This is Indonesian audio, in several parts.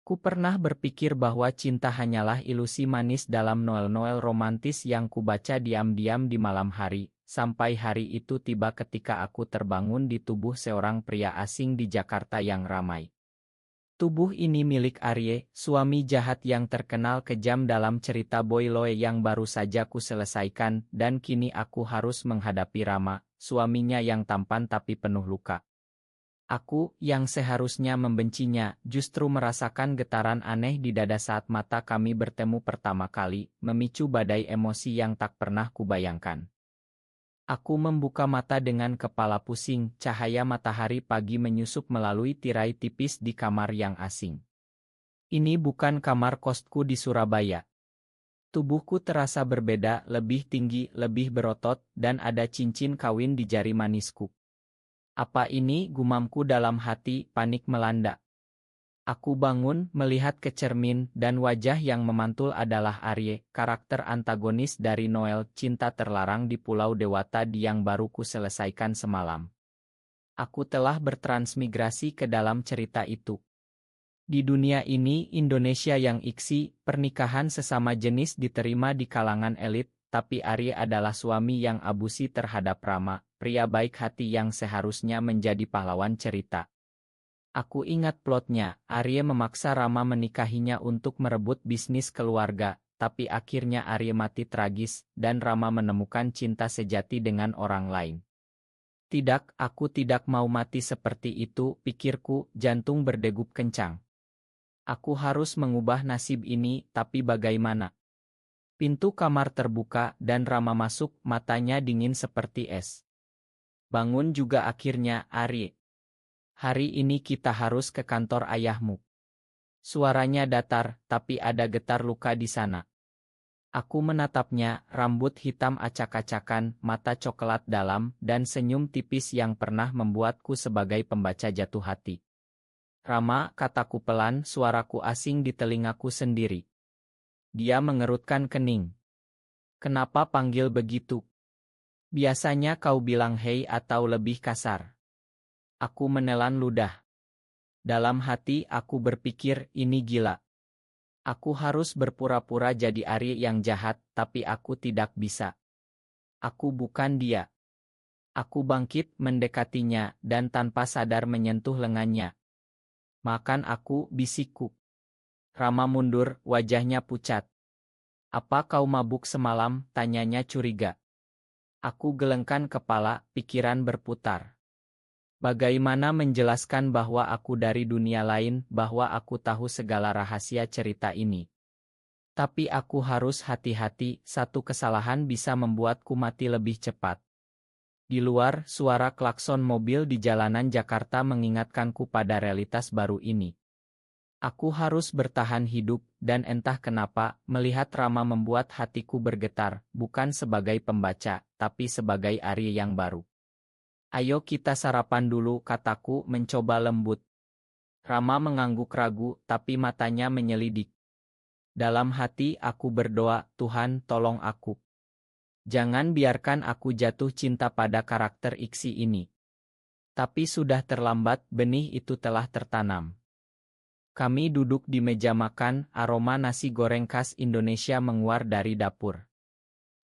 Ku pernah berpikir bahwa cinta hanyalah ilusi manis dalam noel-noel romantis yang kubaca diam-diam di malam hari, sampai hari itu tiba ketika aku terbangun di tubuh seorang pria asing di Jakarta yang ramai. Tubuh ini milik Arye, suami jahat yang terkenal kejam dalam cerita Boyloe yang baru saja ku selesaikan, dan kini aku harus menghadapi Rama, suaminya yang tampan tapi penuh luka. Aku, yang seharusnya membencinya, justru merasakan getaran aneh di dada saat mata kami bertemu pertama kali, memicu badai emosi yang tak pernah kubayangkan. Aku membuka mata dengan kepala pusing, cahaya matahari pagi menyusup melalui tirai tipis di kamar yang asing. Ini bukan kamar kosku di Surabaya. Tubuhku terasa berbeda, lebih tinggi, lebih berotot, dan ada cincin kawin di jari manisku. Apa ini, gumamku dalam hati, panik melanda. Aku bangun, melihat ke cermin, dan wajah yang memantul adalah Arye, karakter antagonis dari Noel Cinta Terlarang di Pulau Dewata yang baru ku selesaikan semalam. Aku telah bertransmigrasi ke dalam cerita itu. Di dunia ini, Indonesia yang iksi, pernikahan sesama jenis diterima di kalangan elit, tapi Arye adalah suami yang abusi terhadap Rama, pria baik hati yang seharusnya menjadi pahlawan cerita. Aku ingat plotnya, Arye memaksa Rama menikahinya untuk merebut bisnis keluarga, tapi akhirnya Arye mati tragis, dan Rama menemukan cinta sejati dengan orang lain. Tidak, aku tidak mau mati seperti itu, pikirku, jantung berdegup kencang. Aku harus mengubah nasib ini, tapi bagaimana? Pintu kamar terbuka, dan Rama masuk, matanya dingin seperti es. Bangun juga akhirnya, Arye. Hari ini kita harus ke kantor ayahmu. Suaranya datar, tapi ada getar luka di sana. Aku menatapnya, rambut hitam acak-acakan, mata coklat dalam, dan senyum tipis yang pernah membuatku sebagai pembaca jatuh hati. Rama, kataku pelan, suaraku asing di telingaku sendiri. Dia mengerutkan kening. Kenapa panggil begitu? Biasanya kau bilang hei atau lebih kasar. Aku menelan ludah. Dalam hati aku berpikir, ini gila. Aku harus berpura-pura jadi Arye yang jahat, tapi aku tidak bisa. Aku bukan dia. Aku bangkit mendekatinya, dan tanpa sadar menyentuh lengannya. Makan aku, bisikku. Rama mundur, wajahnya pucat. Apa kau mabuk semalam? Tanyanya curiga. Aku gelengkan kepala, pikiran berputar. Bagaimana menjelaskan bahwa aku dari dunia lain, bahwa aku tahu segala rahasia cerita ini? Tapi aku harus hati-hati, satu kesalahan bisa membuatku mati lebih cepat. Di luar, suara klakson mobil di jalanan Jakarta mengingatkanku pada realitas baru ini. Aku harus bertahan hidup, dan entah kenapa, melihat Rama membuat hatiku bergetar, bukan sebagai pembaca, tapi sebagai Arye yang baru. Ayo kita sarapan dulu, kataku mencoba lembut. Rama mengangguk ragu, tapi matanya menyelidik. Dalam hati aku berdoa, Tuhan tolong aku. Jangan biarkan aku jatuh cinta pada karakter iksi ini. Tapi sudah terlambat, benih itu telah tertanam. Kami duduk di meja makan, aroma nasi goreng khas Indonesia menguar dari dapur.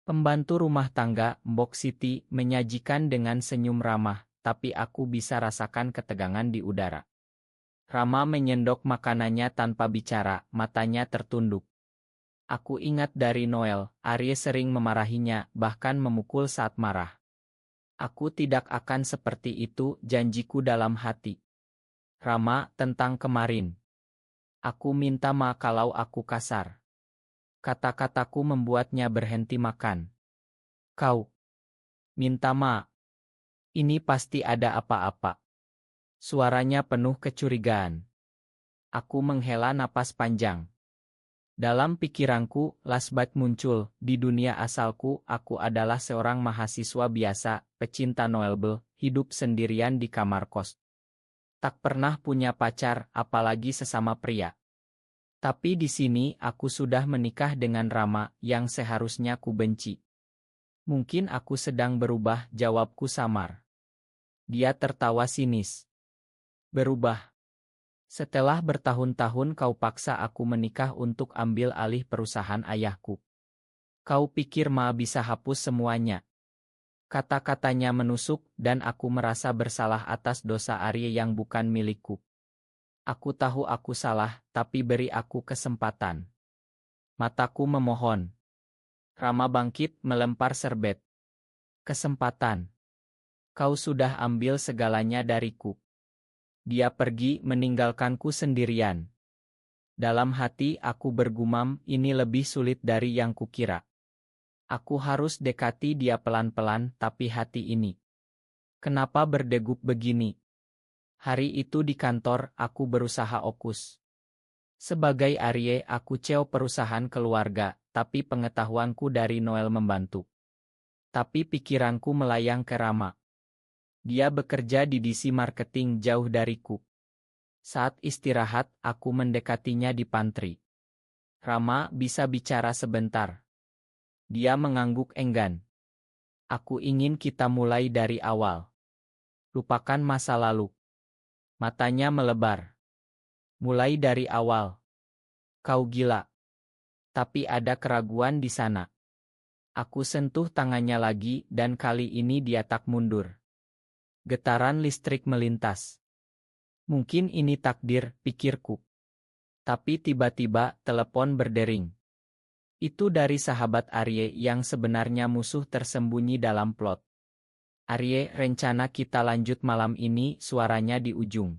Pembantu rumah tangga, Mbok Siti, menyajikan dengan senyum ramah, tapi aku bisa rasakan ketegangan di udara. Rama menyendok makanannya tanpa bicara, matanya tertunduk. Aku ingat dari Noel, Arye sering memarahinya, bahkan memukul saat marah. Aku tidak akan seperti itu, janjiku dalam hati. Rama, tentang kemarin. Aku minta maaf kalau aku kasar. Kata-kataku membuatnya berhenti makan. Kau minta maaf. Ini pasti ada apa-apa. Suaranya penuh kecurigaan. Aku menghela napas panjang. Dalam pikiranku, Lasbat muncul. Di dunia asalku, aku adalah seorang mahasiswa biasa, pecinta Noel, hidup sendirian di kamar kos. Tak pernah punya pacar, apalagi sesama pria. Tapi di sini aku sudah menikah dengan Rama, yang seharusnya ku benci. Mungkin aku sedang berubah, jawabku samar. Dia tertawa sinis. Berubah? Setelah bertahun-tahun kau paksa aku menikah untuk ambil alih perusahaan ayahku. Kau pikir Ma bisa hapus semuanya? Kata-katanya menusuk dan aku merasa bersalah atas dosa Arye yang bukan milikku. Aku tahu aku salah, tapi beri aku kesempatan. Mataku memohon. Rama bangkit melempar serbet. Kesempatan. Kau sudah ambil segalanya dariku. Dia pergi meninggalkanku sendirian. Dalam hati aku bergumam, ini lebih sulit dari yang kukira. Aku harus dekati dia pelan-pelan, tapi hati ini. Kenapa berdegup begini? Hari itu di kantor, aku berusaha okus. Sebagai Arye, aku CEO perusahaan keluarga, tapi pengetahuanku dari Noel membantu. Tapi pikiranku melayang ke Rama. Dia bekerja di DC marketing jauh dariku. Saat istirahat, aku mendekatinya di pantry. Rama, bisa bicara sebentar. Dia mengangguk enggan. Aku ingin kita mulai dari awal. Lupakan masa lalu. Matanya melebar. Mulai dari awal. Kau gila. Tapi ada keraguan di sana. Aku sentuh tangannya lagi dan kali ini dia tak mundur. Getaran listrik melintas. Mungkin ini takdir, pikirku. Tapi tiba-tiba telepon berdering. Itu dari sahabat Arye yang sebenarnya musuh tersembunyi dalam plot. Arye, rencana kita lanjut malam ini, suaranya di ujung.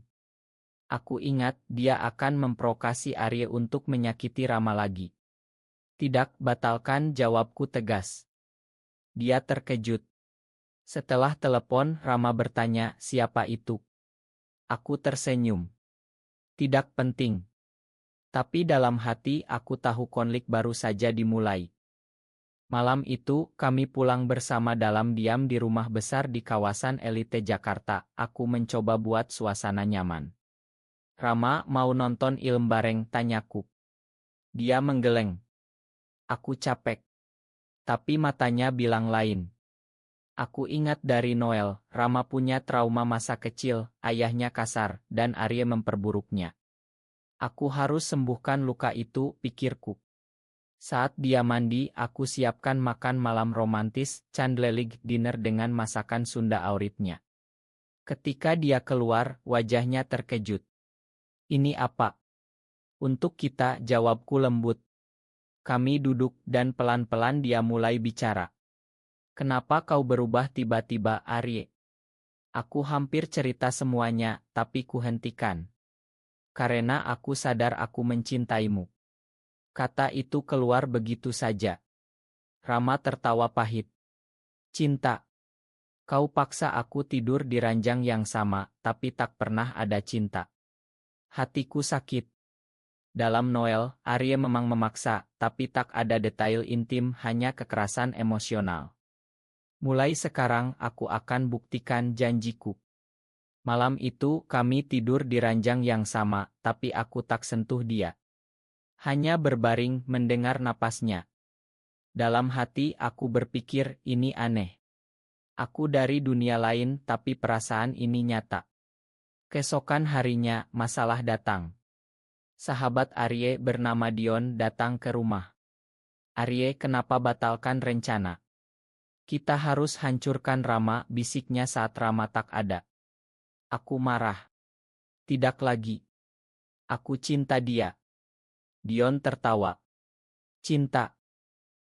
Aku ingat dia akan memprovokasi Arye untuk menyakiti Rama lagi. Tidak, batalkan, jawabku tegas. Dia terkejut. Setelah telepon, Rama bertanya, siapa itu? Aku tersenyum. Tidak penting. Tapi dalam hati aku tahu konflik baru saja dimulai. Malam itu, kami pulang bersama dalam diam di rumah besar di kawasan elite Jakarta. Aku mencoba buat suasana nyaman. Rama, mau nonton film bareng, tanyaku. Dia menggeleng. Aku capek. Tapi matanya bilang lain. Aku ingat dari Noel, Rama punya trauma masa kecil, ayahnya kasar, dan Arye memperburuknya. Aku harus sembuhkan luka itu, pikirku. Saat dia mandi, aku siapkan makan malam romantis, candlelight dinner dengan masakan Sunda auritnya. Ketika dia keluar, wajahnya terkejut. Ini apa? Untuk kita, jawabku lembut. Kami duduk dan pelan-pelan dia mulai bicara. Kenapa kau berubah tiba-tiba, Arye? Aku hampir cerita semuanya, tapi kuhentikan. Karena aku sadar aku mencintaimu. Kata itu keluar begitu saja. Rama tertawa pahit. Cinta. Kau paksa aku tidur di ranjang yang sama, tapi tak pernah ada cinta. Hatiku sakit. Dalam Noel, Arye memang memaksa, tapi tak ada detail intim, hanya kekerasan emosional. Mulai sekarang aku akan buktikan janjiku. Malam itu kami tidur di ranjang yang sama, tapi aku tak sentuh dia. Hanya berbaring mendengar napasnya. Dalam hati aku berpikir ini aneh. Aku dari dunia lain tapi perasaan ini nyata. Keesokan harinya masalah datang. Sahabat Arye bernama Dion datang ke rumah. Arye, kenapa batalkan rencana? Kita harus hancurkan Rama, bisiknya saat Rama tak ada. Aku marah. Tidak lagi. Aku cinta dia. Dion tertawa. Cinta.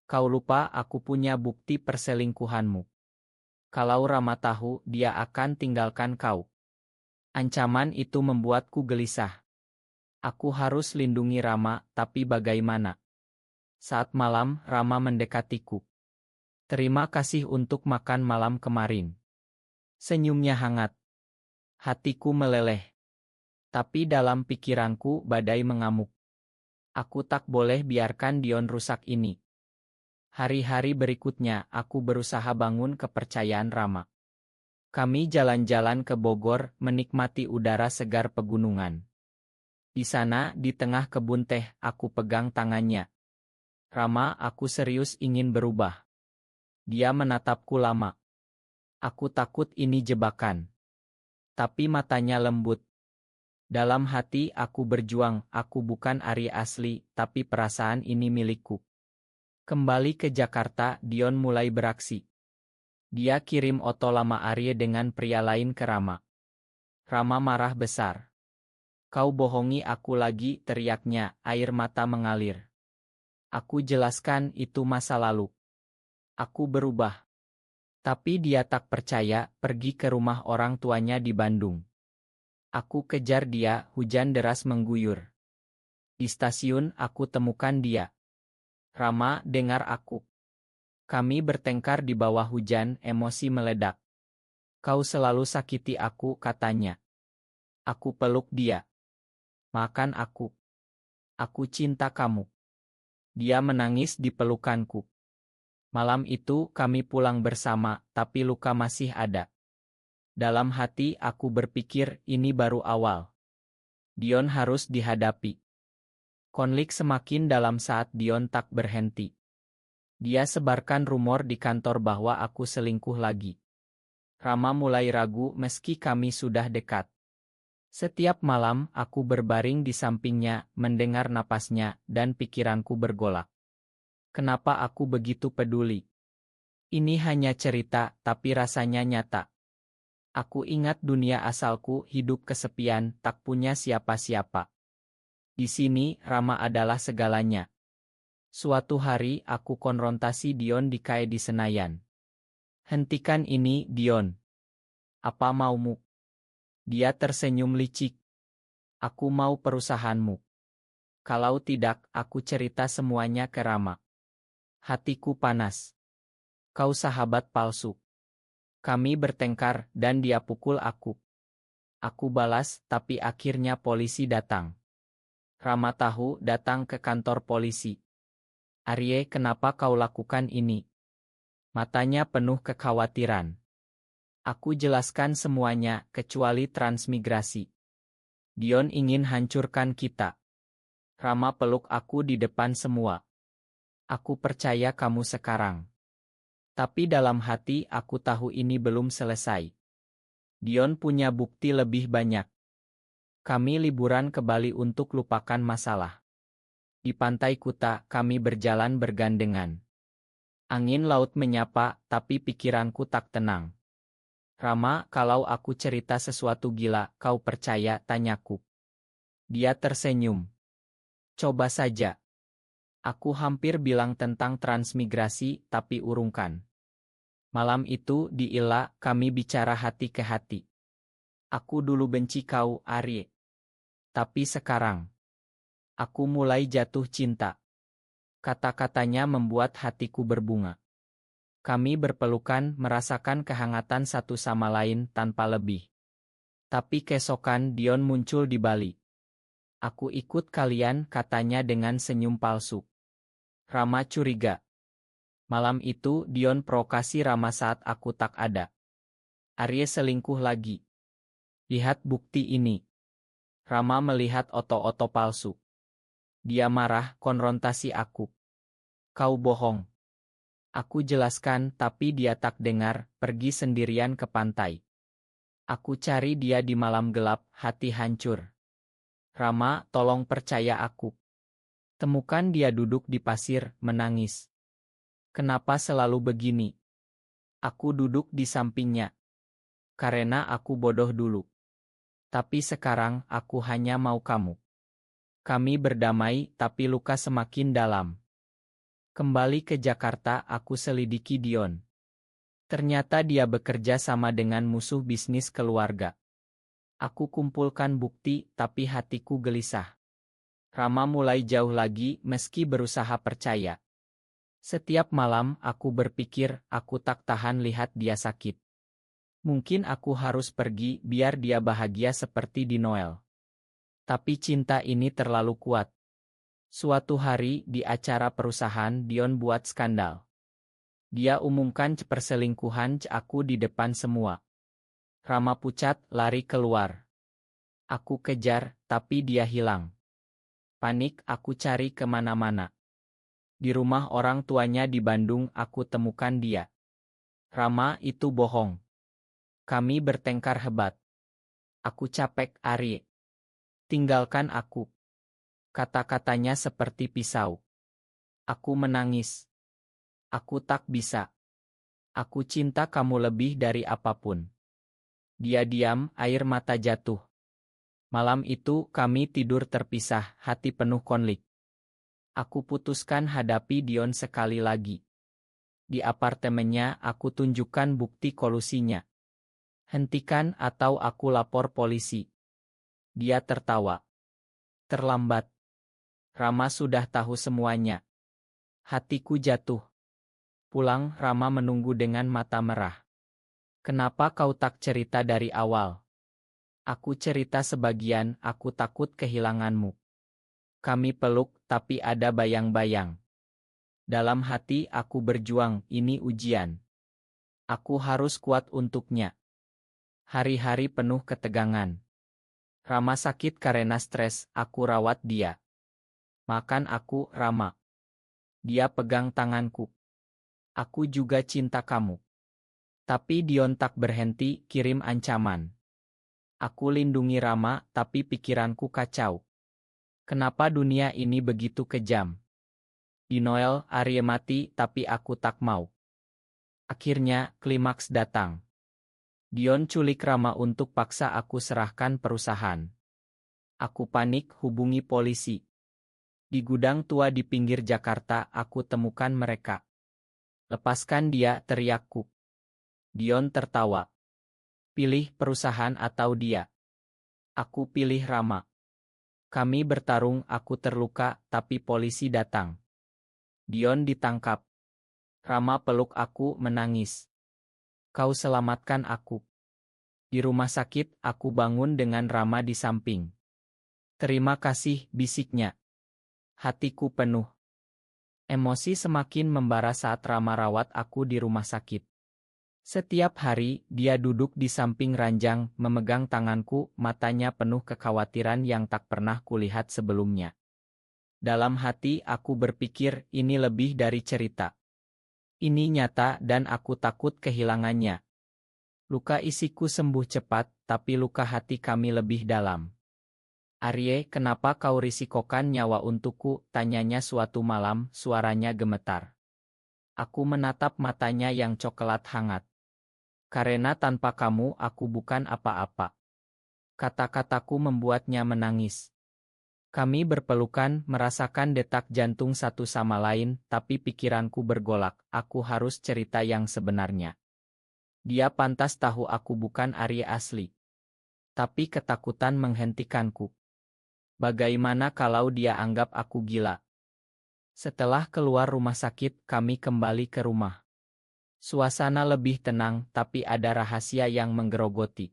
Kau lupa aku punya bukti perselingkuhanmu. Kalau Rama tahu, dia akan tinggalkan kau. Ancaman itu membuatku gelisah. Aku harus lindungi Rama, tapi bagaimana? Saat malam, Rama mendekatiku. Terima kasih untuk makan malam kemarin. Senyumnya hangat. Hatiku meleleh. Tapi dalam pikiranku badai mengamuk. Aku tak boleh biarkan Dion rusak ini. Hari-hari berikutnya aku berusaha bangun kepercayaan Rama. Kami jalan-jalan ke Bogor, menikmati udara segar pegunungan. Di sana, di tengah kebun teh, aku pegang tangannya. Rama, aku serius ingin berubah. Dia menatapku lama. Aku takut ini jebakan. Tapi matanya lembut. Dalam hati aku berjuang, aku bukan Arya asli, tapi perasaan ini milikku. Kembali ke Jakarta, Dion mulai beraksi. Dia kirim oto lama Arya dengan pria lain ke Rama. Rama marah besar. Kau bohongi aku lagi, teriaknya, air mata mengalir. Aku jelaskan itu masa lalu. Aku berubah. Tapi dia tak percaya, pergi ke rumah orang tuanya di Bandung. Aku kejar dia, hujan deras mengguyur. Di stasiun aku temukan dia. Rama, dengar aku. Kami bertengkar di bawah hujan, emosi meledak. Kau selalu sakiti aku, katanya. Aku peluk dia. Makan aku. Aku cinta kamu. Dia menangis di pelukanku. Malam itu kami pulang bersama, tapi luka masih ada. Dalam hati aku berpikir ini baru awal. Dion harus dihadapi. Konflik semakin dalam saat Dion tak berhenti. Dia sebarkan rumor di kantor bahwa aku selingkuh lagi. Rama mulai ragu meski kami sudah dekat. Setiap malam aku berbaring di sampingnya, mendengar napasnya, dan pikiranku bergolak. Kenapa aku begitu peduli? Ini hanya cerita, tapi rasanya nyata. Aku ingat dunia asalku, hidup kesepian, tak punya siapa-siapa. Di sini, Rama adalah segalanya. Suatu hari aku konfrontasi Dion di KAI di Senayan. Hentikan ini, Dion. Apa maumu? Dia tersenyum licik. Aku mau perusahaanmu. Kalau tidak, aku cerita semuanya ke Rama. Hatiku panas. Kau sahabat palsu. Kami bertengkar, dan dia pukul aku. Aku balas, tapi akhirnya polisi datang. Rama tahu datang ke kantor polisi. Arye, kenapa kau lakukan ini? Matanya penuh kekhawatiran. Aku jelaskan semuanya, kecuali transmigrasi. Dion ingin hancurkan kita. Rama peluk aku di depan semua. Aku percaya kamu sekarang. Tapi dalam hati aku tahu ini belum selesai. Dion punya bukti lebih banyak. Kami liburan ke Bali untuk lupakan masalah. Di pantai Kuta, kami berjalan bergandengan. Angin laut menyapa, tapi pikiranku tak tenang. Rama, kalau aku cerita sesuatu gila, kau percaya? Tanyaku. Dia tersenyum. Coba saja. Aku hampir bilang tentang transmigrasi, tapi urungkan. Malam itu, di Ila, kami bicara hati ke hati. Aku dulu benci kau, Arye. Tapi sekarang, aku mulai jatuh cinta. Kata-katanya membuat hatiku berbunga. Kami berpelukan, merasakan kehangatan satu sama lain tanpa lebih. Tapi keesokan Dion muncul di Bali. Aku ikut kalian, katanya dengan senyum palsu. Rama curiga. Malam itu Dion provokasi Rama saat aku tak ada. Arye selingkuh lagi. Lihat bukti ini. Rama melihat oto-oto palsu. Dia marah, konfrontasi aku. Kau bohong. Aku jelaskan, tapi dia tak dengar, pergi sendirian ke pantai. Aku cari dia di malam gelap, hati hancur. Rama, tolong percaya aku. Temukan dia duduk di pasir, menangis. Kenapa selalu begini? Aku duduk di sampingnya. Karena aku bodoh dulu. Tapi sekarang, aku hanya mau kamu. Kami berdamai, tapi luka semakin dalam. Kembali ke Jakarta, aku selidiki Dion. Ternyata dia bekerja sama dengan musuh bisnis keluarga. Aku kumpulkan bukti, tapi hatiku gelisah. Rama mulai jauh lagi, meski berusaha percaya. Setiap malam, aku berpikir, aku tak tahan lihat dia sakit. Mungkin aku harus pergi, biar dia bahagia seperti di Noel. Tapi cinta ini terlalu kuat. Suatu hari, di acara perusahaan, Dion buat skandal. Dia umumkan perselingkuhan aku di depan semua. Rama pucat, lari keluar. Aku kejar, tapi dia hilang. Panik, aku cari kemana-mana. Di rumah orang tuanya di Bandung, aku temukan dia. Rama, itu bohong. Kami bertengkar hebat. Aku capek, Arye. Tinggalkan aku. Kata-katanya seperti pisau. Aku menangis. Aku tak bisa. Aku cinta kamu lebih dari apapun. Dia diam, air mata jatuh. Malam itu kami tidur terpisah, hati penuh konflik. Aku putuskan hadapi Dion sekali lagi. Di apartemennya aku tunjukkan bukti kolusinya. Hentikan atau aku lapor polisi. Dia tertawa. Terlambat. Rama sudah tahu semuanya. Hatiku jatuh. Pulang, Rama menunggu dengan mata merah. Kenapa kau tak cerita dari awal? Aku cerita sebagian, aku takut kehilanganmu. Kami peluk, tapi ada bayang-bayang. Dalam hati aku berjuang, ini ujian. Aku harus kuat untuknya. Hari-hari penuh ketegangan. Rama sakit karena stres, aku rawat dia. Makan aku, Rama. Dia pegang tanganku. Aku juga cinta kamu. Tapi Dion tak berhenti kirim ancaman. Aku lindungi Rama, tapi pikiranku kacau. Kenapa dunia ini begitu kejam? Di Noel, Arya mati, tapi aku tak mau. Akhirnya, klimaks datang. Dion culik Rama untuk paksa aku serahkan perusahaan. Aku panik, hubungi polisi. Di gudang tua di pinggir Jakarta, aku temukan mereka. Lepaskan dia, teriakku. Dion tertawa. Pilih perusahaan atau dia. Aku pilih Rama. Kami bertarung, aku terluka, tapi polisi datang. Dion ditangkap. Rama peluk aku, menangis. Kau selamatkan aku. Di rumah sakit, aku bangun dengan Rama di samping. Terima kasih, bisiknya. Hatiku penuh. Emosi semakin membara saat Rama rawat aku di rumah sakit. Setiap hari, dia duduk di samping ranjang, memegang tanganku, matanya penuh kekhawatiran yang tak pernah kulihat sebelumnya. Dalam hati aku berpikir, ini lebih dari cerita. Ini nyata dan aku takut kehilangannya. Luka isiku sembuh cepat, tapi luka hati kami lebih dalam. Arye, kenapa kau risikokan nyawa untukku? Tanyanya suatu malam, suaranya gemetar. Aku menatap matanya yang coklat hangat. Karena tanpa kamu aku bukan apa-apa. Kata-kataku membuatnya menangis. Kami berpelukan, merasakan detak jantung satu sama lain, tapi pikiranku bergolak, aku harus cerita yang sebenarnya. Dia pantas tahu aku bukan Arya asli. Tapi ketakutan menghentikanku. Bagaimana kalau dia anggap aku gila? Setelah keluar rumah sakit, kami kembali ke rumah. Suasana lebih tenang, tapi ada rahasia yang menggerogoti.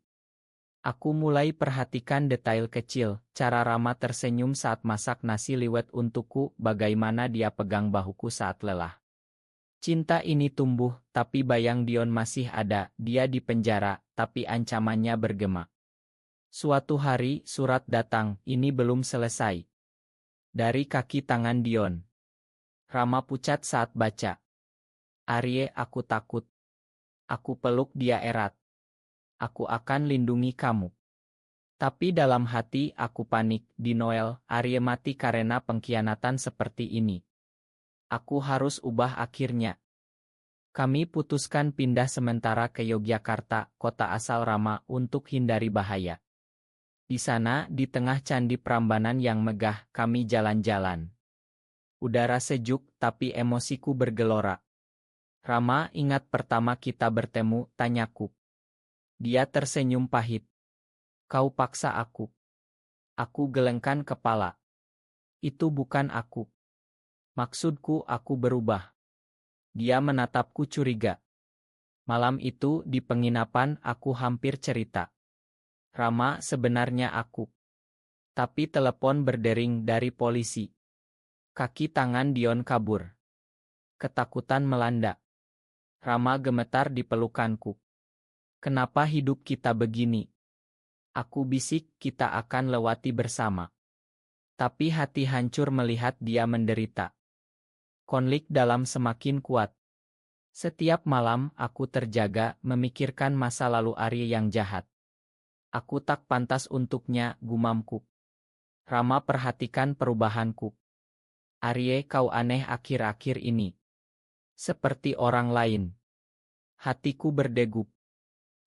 Aku mulai perhatikan detail kecil, cara Rama tersenyum saat masak nasi liwet untukku, bagaimana dia pegang bahuku saat lelah. Cinta ini tumbuh, tapi bayang Dion masih ada, dia di penjara, tapi ancamannya bergema. Suatu hari, surat datang, ini belum selesai. Dari kaki tangan Dion. Rama pucat saat baca. Arye, aku takut. Aku peluk dia erat. Aku akan lindungi kamu. Tapi dalam hati aku panik, di Noel, Arye mati karena pengkhianatan seperti ini. Aku harus ubah akhirnya. Kami putuskan pindah sementara ke Yogyakarta, kota asal Rama, untuk hindari bahaya. Di sana, di tengah candi Prambanan yang megah, kami jalan-jalan. Udara sejuk, tapi emosiku bergelora. Rama, ingat pertama kita bertemu, tanyaku. Dia tersenyum pahit. Kau paksa aku. Aku gelengkan kepala. Itu bukan aku. Maksudku aku berubah. Dia menatapku curiga. Malam itu di penginapan aku hampir cerita. Rama, sebenarnya aku. Tapi telepon berdering dari polisi. Kaki tangan Dion kabur. Ketakutan melanda. Rama gemetar di pelukanku. Kenapa hidup kita begini? Aku bisik, kita akan lewati bersama. Tapi hati hancur melihat dia menderita. Konflik dalam semakin kuat. Setiap malam aku terjaga memikirkan masa lalu Arya yang jahat. Aku tak pantas untuknya, gumamku. Rama perhatikan perubahanku. Arye, kau aneh akhir-akhir ini. Seperti orang lain. Hatiku berdegup.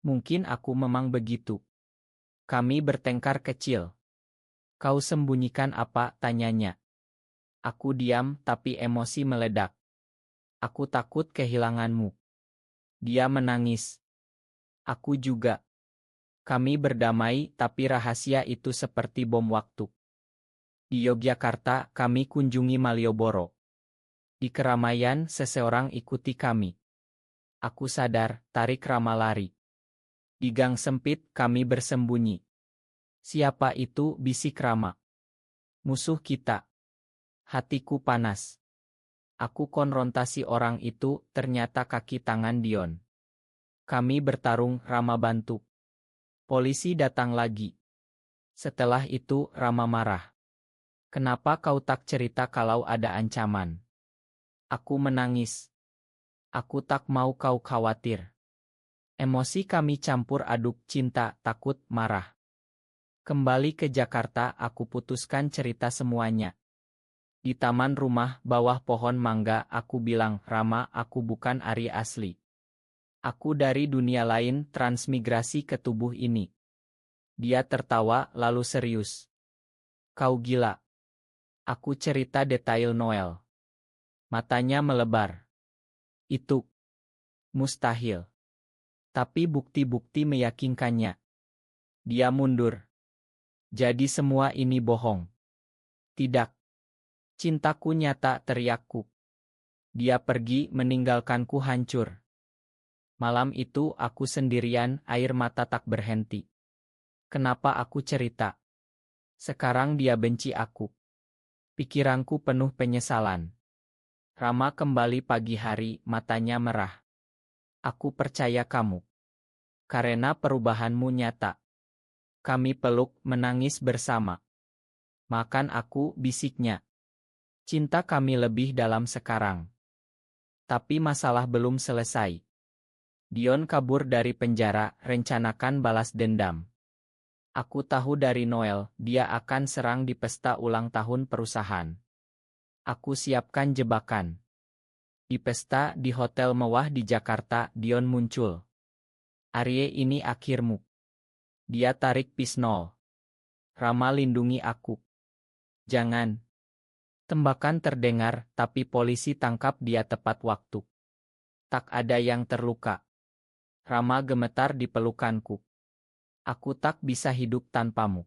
Mungkin aku memang begitu. Kami bertengkar kecil. Kau sembunyikan apa? Tanyanya. Aku diam tapi emosi meledak. Aku takut kehilanganmu. Dia menangis. Aku juga. Kami berdamai tapi rahasia itu seperti bom waktu. Di Yogyakarta kami kunjungi Malioboro. Di keramaian seseorang ikuti kami. Aku sadar, tarik Rama lari. Di gang sempit kami bersembunyi. Siapa itu? Bisik Rama. Musuh kita. Hatiku panas. Aku konfrontasi orang itu, ternyata kaki tangan Dion. Kami bertarung, Rama bantu. Polisi datang lagi. Setelah itu Rama marah. Kenapa kau tak cerita kalau ada ancaman? Aku menangis. Aku tak mau kau khawatir. Emosi kami campur aduk, cinta, takut, marah. Kembali ke Jakarta aku putuskan cerita semuanya. Di taman rumah bawah pohon mangga aku bilang, Rama, aku bukan Ari asli. Aku dari dunia lain transmigrasi ke tubuh ini. Dia tertawa lalu serius. Kau gila. Aku cerita detail Noel. Matanya melebar. Itu mustahil. Tapi bukti-bukti meyakinkannya. Dia mundur. Jadi semua ini bohong. Tidak. Cintaku nyata, teriakku. Dia pergi meninggalkanku hancur. Malam itu aku sendirian, air mata tak berhenti. Kenapa aku cerita? Sekarang dia benci aku. Pikiranku penuh penyesalan. Rama kembali pagi hari, matanya merah. Aku percaya kamu. Karena perubahanmu nyata. Kami peluk, menangis bersama. Makan aku, bisiknya. Cinta kami lebih dalam sekarang. Tapi masalah belum selesai. Dion kabur dari penjara, rencanakan balas dendam. Aku tahu dari Noel, dia akan serang di pesta ulang tahun perusahaan. Aku siapkan jebakan. Di pesta di hotel mewah di Jakarta, Dion muncul. Arye, ini akhirmu. Dia tarik pistol. Rama, lindungi aku. Jangan. Tembakan terdengar, tapi polisi tangkap dia tepat waktu. Tak ada yang terluka. Rama gemetar di pelukanku. Aku tak bisa hidup tanpamu.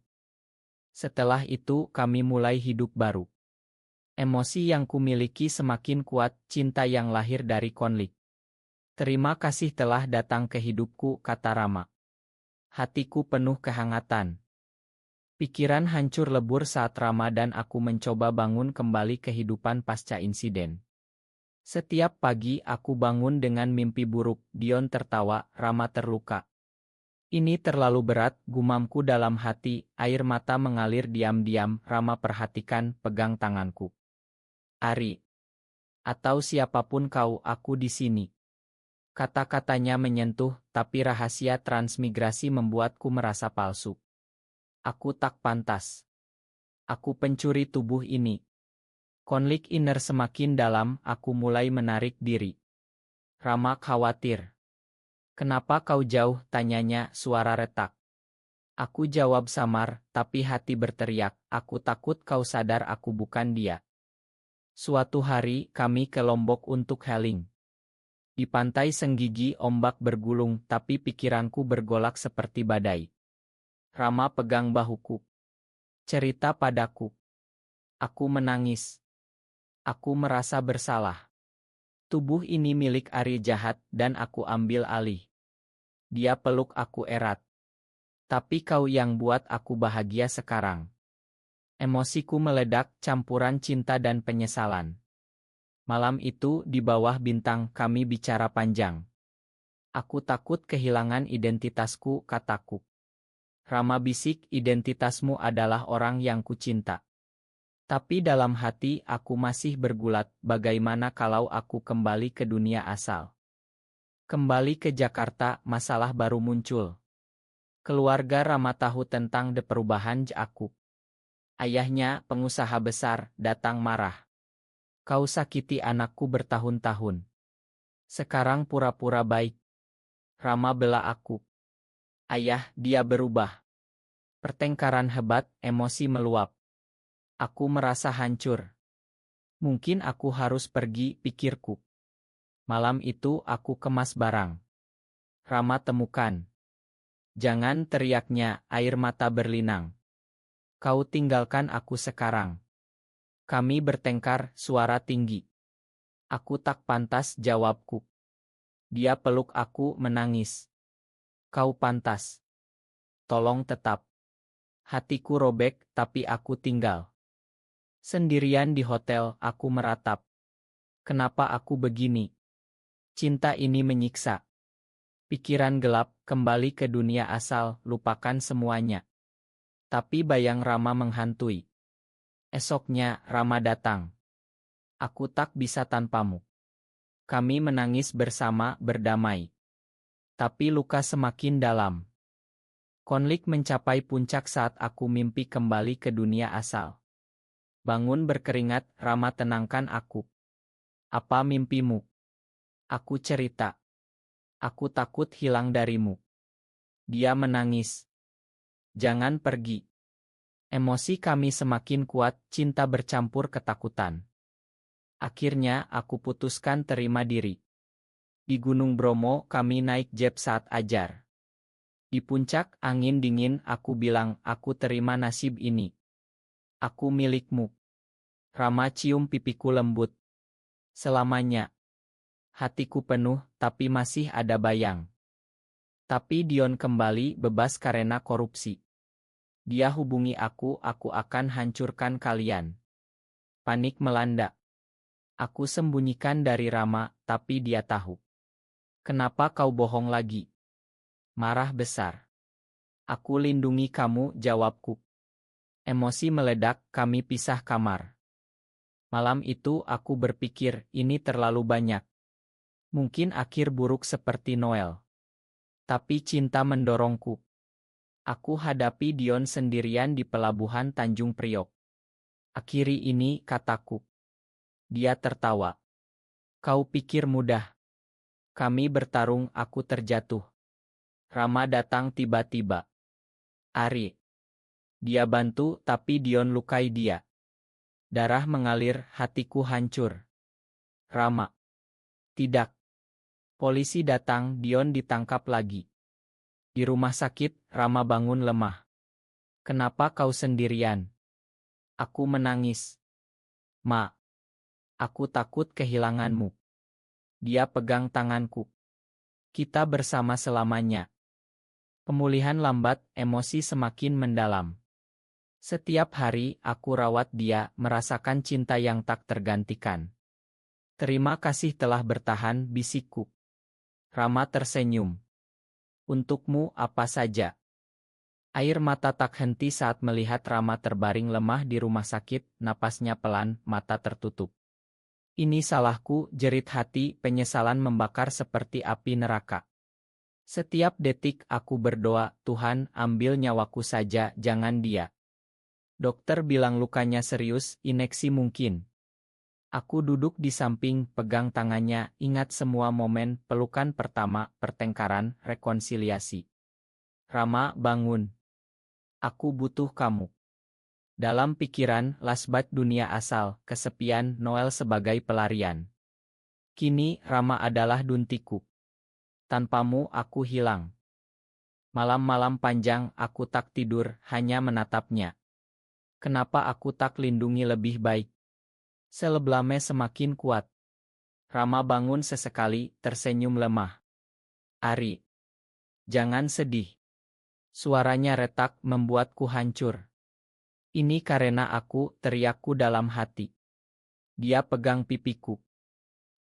Setelah itu kami mulai hidup baru. Emosi yang kumiliki semakin kuat, cinta yang lahir dari konflik. Terima kasih telah datang ke hidupku, kata Rama. Hatiku penuh kehangatan. Pikiran hancur lebur saat Rama dan aku mencoba bangun kembali kehidupan pasca insiden. Setiap pagi aku bangun dengan mimpi buruk, Dion tertawa, Rama terluka. Ini terlalu berat, gumamku dalam hati, air mata mengalir diam-diam, Rama perhatikan, pegang tanganku. Ari. Atau siapapun kau, aku di sini. Kata-katanya menyentuh, tapi rahasia transmigrasi membuatku merasa palsu. Aku tak pantas. Aku pencuri tubuh ini. Konflik inner semakin dalam, aku mulai menarik diri. Rama khawatir. Kenapa kau jauh? Tanyanya, suara retak. Aku jawab samar, tapi hati berteriak, aku takut kau sadar aku bukan dia. Suatu hari, kami ke Lombok untuk healing. Di pantai Senggigi ombak bergulung, tapi pikiranku bergolak seperti badai. Rama pegang bahuku. Cerita padaku. Aku menangis. Aku merasa bersalah. Tubuh ini milik Ari jahat dan aku ambil alih. Dia peluk aku erat. Tapi kau yang buat aku bahagia sekarang. Emosiku meledak, campuran cinta dan penyesalan. Malam itu di bawah bintang kami bicara panjang. Aku takut kehilangan identitasku, kataku. Rama bisik, identitasmu adalah orang yang kucinta. Tapi dalam hati aku masih bergulat, bagaimana kalau aku kembali ke dunia asal? Kembali ke Jakarta, masalah baru muncul. Keluarga Rama tahu tentang perubahan aku. Ayahnya, pengusaha besar, datang marah. Kau sakiti anakku bertahun-tahun. Sekarang pura-pura baik. Rama bela aku. Ayah, dia berubah. Pertengkaran hebat, emosi meluap. Aku merasa hancur. Mungkin aku harus pergi, pikirku. Malam itu aku kemas barang. Rama temukan. Jangan, teriaknya, air mata berlinang. Kau tinggalkan aku sekarang. Kami bertengkar, suara tinggi. Aku tak pantas, jawabku. Dia peluk aku, menangis. Kau pantas. Tolong tetap. Hatiku robek, tapi aku tinggal. Sendirian di hotel, aku meratap. Kenapa aku begini? Cinta ini menyiksa. Pikiran gelap, kembali ke dunia asal, lupakan semuanya. Tapi bayang Rama menghantui. Esoknya, Rama datang. Aku tak bisa tanpamu. Kami menangis bersama, berdamai. Tapi luka semakin dalam. Konflik mencapai puncak saat aku mimpi kembali ke dunia asal. Bangun berkeringat, Rama tenangkan aku. Apa mimpimu? Aku cerita. Aku takut hilang darimu. Dia menangis. Jangan pergi. Emosi kami semakin kuat, cinta bercampur ketakutan. Akhirnya, aku putuskan terima diri. Di Gunung Bromo, kami naik jeep saat ajar. Di puncak, angin dingin, aku bilang, aku terima nasib ini. Aku milikmu. Rama cium pipiku lembut. Selamanya. Hatiku penuh, tapi masih ada bayang. Tapi Dion kembali bebas karena korupsi. Dia hubungi aku akan hancurkan kalian. Panik melanda. Aku sembunyikan dari Rama, tapi dia tahu. Kenapa kau bohong lagi? Marah besar. Aku lindungi kamu, jawabku. Emosi meledak, kami pisah kamar. Malam itu aku berpikir, ini terlalu banyak. Mungkin akhir buruk seperti Noel. Tapi cinta mendorongku. Aku hadapi Dion sendirian di pelabuhan Tanjung Priok. Akhiri ini, kataku. Dia tertawa. Kau pikir mudah. Kami bertarung, aku terjatuh. Rama datang tiba-tiba. Ari. Dia bantu, tapi Dion lukai dia. Darah mengalir, hatiku hancur. Rama. Tidak. Polisi datang, Dion ditangkap lagi. Di rumah sakit, Rama bangun lemah. Kenapa kau sendirian? Aku menangis. Ma. Aku takut kehilanganmu. Dia pegang tanganku. Kita bersama selamanya. Pemulihan lambat, emosi semakin mendalam. Setiap hari, aku rawat dia, merasakan cinta yang tak tergantikan. Terima kasih telah bertahan, bisikku. Rama tersenyum. Untukmu apa saja. Air mata tak henti saat melihat Rama terbaring lemah di rumah sakit, napasnya pelan, mata tertutup. Ini salahku, jerit hati, penyesalan membakar seperti api neraka. Setiap detik aku berdoa, Tuhan, ambil nyawaku saja, jangan dia. Dokter bilang lukanya serius, ineksi mungkin. Aku duduk di samping, pegang tangannya, ingat semua momen, pelukan pertama, pertengkaran, rekonsiliasi. Rama, bangun. Aku butuh kamu. Dalam pikiran, lasbat dunia asal, kesepian, Noel sebagai pelarian. Kini, Rama adalah duntiku. Tanpamu aku hilang. Malam-malam panjang, aku tak tidur, hanya menatapnya. Kenapa aku tak lindungi lebih baik? Seleblame semakin kuat. Rama bangun sesekali, tersenyum lemah. Ari. Jangan sedih. Suaranya retak, membuatku hancur. Ini karena aku, teriakku dalam hati. Dia pegang pipiku.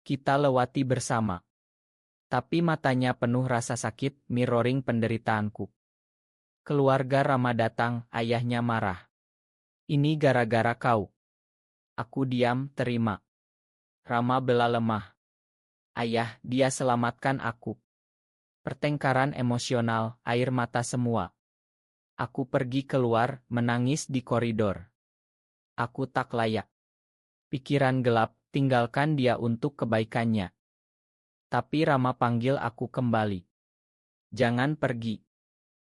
Kita lewati bersama. Tapi matanya penuh rasa sakit, mirroring penderitaanku. Keluarga Rama datang, ayahnya marah. Ini gara-gara kau. Aku diam, terima. Rama bela lemah. Ayah, dia selamatkan aku. Pertengkaran emosional, air mata semua. Aku pergi keluar, menangis di koridor. Aku tak layak. Pikiran gelap, tinggalkan dia untuk kebaikannya. Tapi Rama panggil aku kembali. Jangan pergi.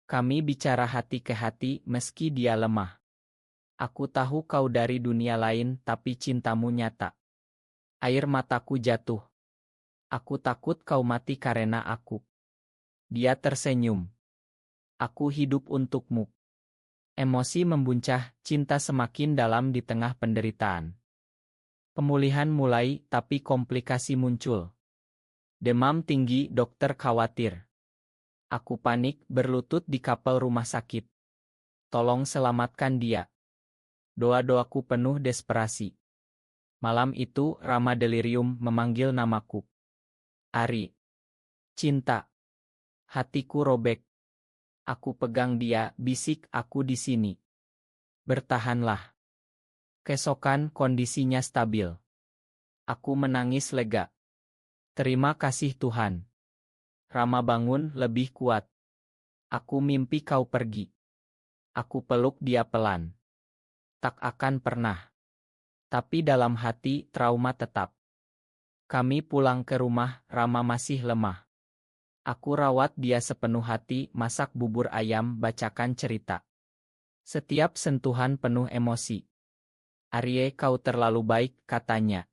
Kami bicara hati ke hati meski dia lemah. Aku tahu kau dari dunia lain tapi cintamu nyata. Air mataku jatuh. Aku takut kau mati karena aku. Dia tersenyum. Aku hidup untukmu. Emosi membuncah, cinta semakin dalam di tengah penderitaan. Pemulihan mulai, tapi komplikasi muncul. Demam tinggi, dokter khawatir. Aku panik, berlutut di kapal rumah sakit. Tolong selamatkan dia. Doa-doaku penuh desperasi. Malam itu, Rama delirium memanggil namaku. Ari. Cinta. Hatiku robek. Aku pegang dia, bisik aku di sini. Bertahanlah. Keesokan kondisinya stabil. Aku menangis lega. Terima kasih Tuhan. Rama bangun lebih kuat. Aku mimpi kau pergi. Aku peluk dia pelan. Tak akan pernah. Tapi dalam hati trauma tetap. Kami pulang ke rumah, Rama masih lemah. Aku rawat dia sepenuh hati, masak bubur ayam, bacakan cerita. Setiap sentuhan penuh emosi. Arye, kau terlalu baik, katanya.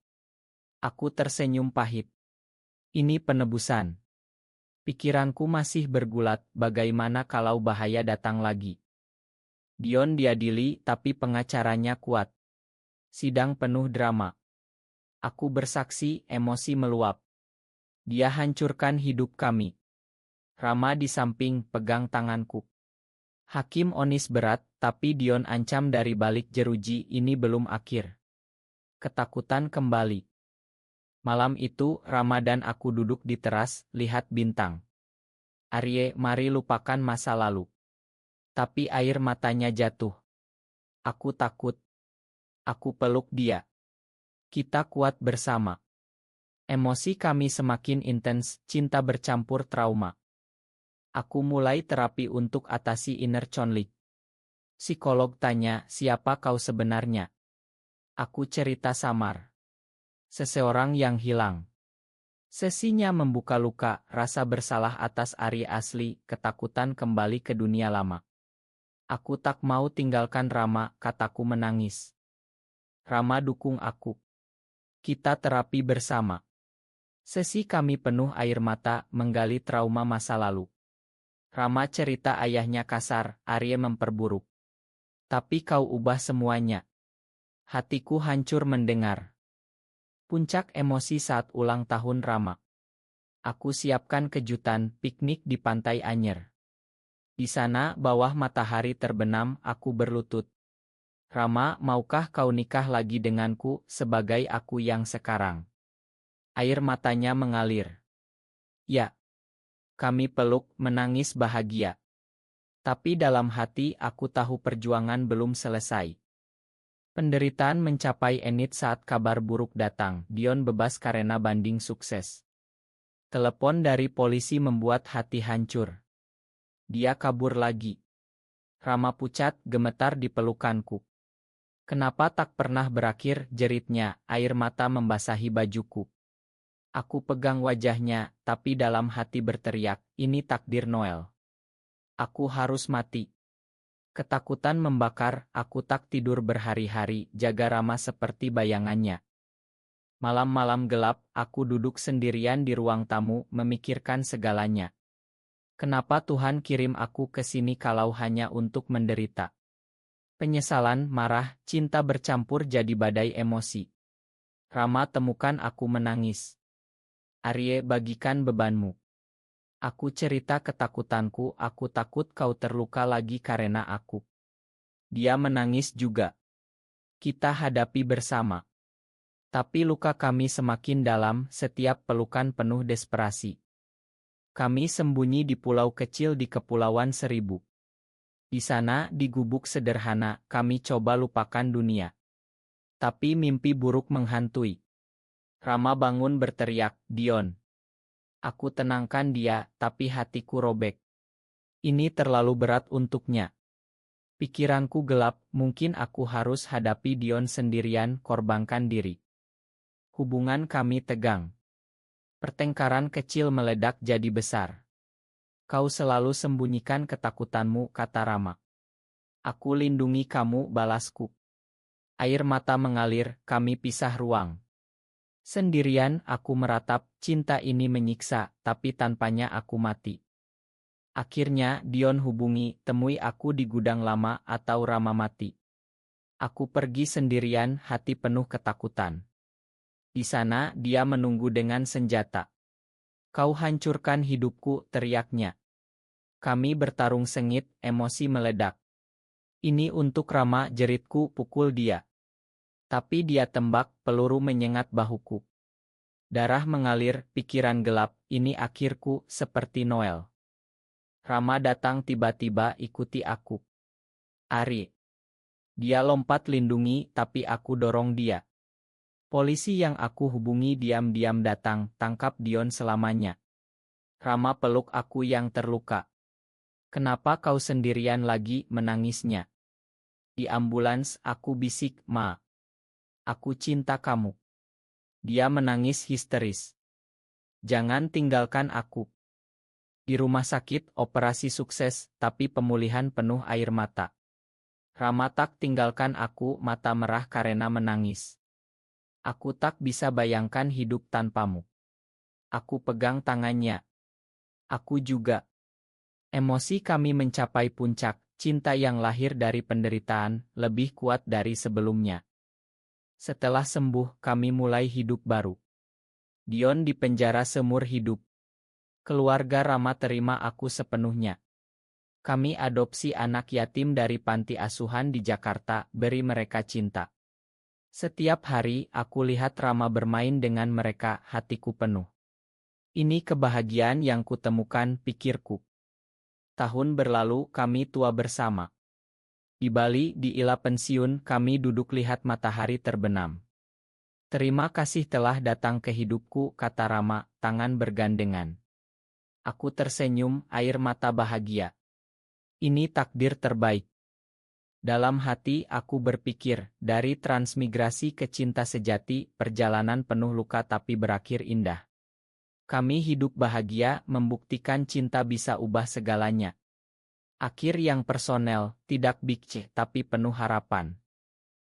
Aku tersenyum pahit. Ini penebusan. Pikiranku masih bergulat, bagaimana kalau bahaya datang lagi. Dion diadili, tapi pengacaranya kuat. Sidang penuh drama. Aku bersaksi, emosi meluap. Dia hancurkan hidup kami. Rama di samping, pegang tanganku. Hakim onis berat, tapi Dion ancam dari balik jeruji, ini belum akhir. Ketakutan kembali. Malam itu, Rama dan aku duduk di teras, lihat bintang. Arye, mari lupakan masa lalu. Tapi air matanya jatuh. Aku takut. Aku peluk dia. Kita kuat bersama. Emosi kami semakin intens, cinta bercampur trauma. Aku mulai terapi untuk atasi inner conflict. Psikolog tanya, siapa kau sebenarnya? Aku cerita samar. Seseorang yang hilang. Sesinya membuka luka, rasa bersalah atas Ari asli, ketakutan kembali ke dunia lama. Aku tak mau tinggalkan Rama, kataku menangis. Rama dukung aku. Kita terapi bersama. Sesi kami penuh air mata, menggali trauma masa lalu. Rama cerita ayahnya kasar, Arye memperburuk. Tapi kau ubah semuanya. Hatiku hancur mendengar. Puncak emosi saat ulang tahun Rama. Aku siapkan kejutan, piknik di Pantai Anyer. Di sana, bawah matahari terbenam, aku berlutut. Rama, maukah kau nikah lagi denganku, sebagai aku yang sekarang? Air matanya mengalir. Ya. Kami peluk, menangis bahagia. Tapi dalam hati aku tahu perjuangan belum selesai. Penderitaan mencapai enit saat kabar buruk datang. Dion bebas karena banding sukses. Telepon dari polisi membuat hati hancur. Dia kabur lagi. Rama pucat, gemetar di pelukanku. Kenapa tak pernah berakhir, jeritnya, air mata membasahi bajuku. Aku pegang wajahnya, tapi dalam hati berteriak, ini takdir Noel. Aku harus mati. Ketakutan membakar, aku tak tidur berhari-hari, jaga Rama seperti bayangannya. Malam-malam gelap, aku duduk sendirian di ruang tamu, memikirkan segalanya. Kenapa Tuhan kirim aku ke sini kalau hanya untuk menderita? Penyesalan, marah, cinta bercampur jadi badai emosi. Rama, temukan aku menangis. Arye, bagikan bebanmu. Aku cerita ketakutanku, aku takut kau terluka lagi karena aku. Dia menangis juga. Kita hadapi bersama. Tapi luka kami semakin dalam, setiap pelukan penuh desperasi. Kami sembunyi di pulau kecil di Kepulauan Seribu. Di sana, di gubuk sederhana, kami coba lupakan dunia. Tapi mimpi buruk menghantui. Rama bangun berteriak, Dion. Aku tenangkan dia, tapi hatiku robek. Ini terlalu berat untuknya. Pikiranku gelap, mungkin aku harus hadapi Dion sendirian, korbankan diri. Hubungan kami tegang. Pertengkaran kecil meledak jadi besar. Kau selalu sembunyikan ketakutanmu, kata Rama. Aku lindungi kamu, balasku. Air mata mengalir, kami pisah ruang. Sendirian aku meratap, cinta ini menyiksa, tapi tanpanya aku mati. Akhirnya Dion hubungi, temui aku di gudang lama atau Rama mati. Aku pergi sendirian, hati penuh ketakutan. Di sana dia menunggu dengan senjata. Kau hancurkan hidupku, teriaknya. Kami bertarung sengit, emosi meledak. Ini untuk Rama, jeritku, pukul dia. Tapi dia tembak, peluru menyengat bahuku. Darah mengalir, pikiran gelap, ini akhirku, seperti Noel. Rama datang tiba-tiba, ikuti aku. Ari. Dia lompat lindungi, tapi aku dorong dia. Polisi yang aku hubungi diam-diam datang, tangkap Dion selamanya. Rama peluk aku yang terluka. Kenapa kau sendirian lagi, menangisnya. Di ambulans aku bisik, Ma. Aku cinta kamu. Dia menangis histeris. Jangan tinggalkan aku. Di rumah sakit, operasi sukses, tapi pemulihan penuh air mata. Rama tak tinggalkan aku, mata merah karena menangis. Aku tak bisa bayangkan hidup tanpamu. Aku pegang tangannya. Aku juga. Emosi kami mencapai puncak, cinta yang lahir dari penderitaan, lebih kuat dari sebelumnya. Setelah sembuh, kami mulai hidup baru. Dion dipenjara seumur hidup. Keluarga Rama terima aku sepenuhnya. Kami adopsi anak yatim dari panti asuhan di Jakarta, beri mereka cinta. Setiap hari, aku lihat Rama bermain dengan mereka, hatiku penuh. Ini kebahagiaan yang kutemukan, pikirku. Tahun berlalu, kami tua bersama. Di Bali, di Ila pensiun, kami duduk lihat matahari terbenam. Terima kasih telah datang ke hidupku, kata Rama, tangan bergandengan. Aku tersenyum, air mata bahagia. Ini takdir terbaik. Dalam hati aku berpikir, dari transmigrasi ke cinta sejati, perjalanan penuh luka tapi berakhir indah. Kami hidup bahagia, membuktikan cinta bisa ubah segalanya. Akhir yang personel, tidak big C, tapi penuh harapan.